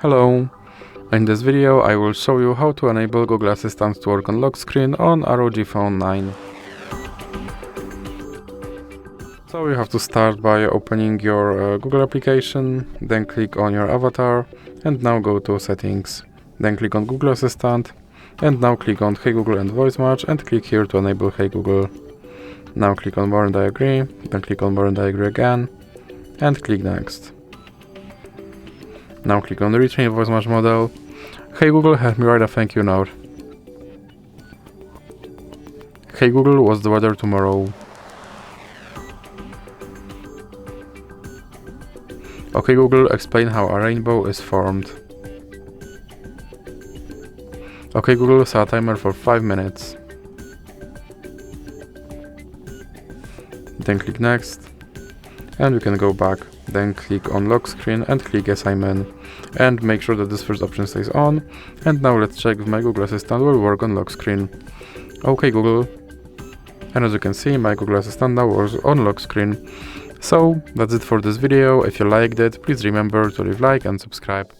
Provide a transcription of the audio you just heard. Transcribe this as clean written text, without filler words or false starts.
Hello! In this video I will show you how to enable Google Assistant to work on lock screen on ROG Phone 9. So you have to start by opening your Google application, then click on your avatar and now go to settings. Then click on Google Assistant and now click on Hey Google and Voice Match and click here to enable Hey Google. Now click on More and I agree, then click on More and I agree again and click Next. Now click on the Retrain Voice Match model. Hey Google, help me write a thank you note. Hey Google, what's the weather tomorrow? Okay Google, explain how a rainbow is formed. Okay Google, set a timer for 5 minutes. Then click Next. And we can go back. Then click on lock screen and click yes I'm in. And make sure that this first option stays on. And now let's check if my Google Assistant will work on lock screen. Okay Google. And as you can see, my Google Assistant now works on lock screen. So that's it for this video. If you liked it, please remember to leave a like and subscribe.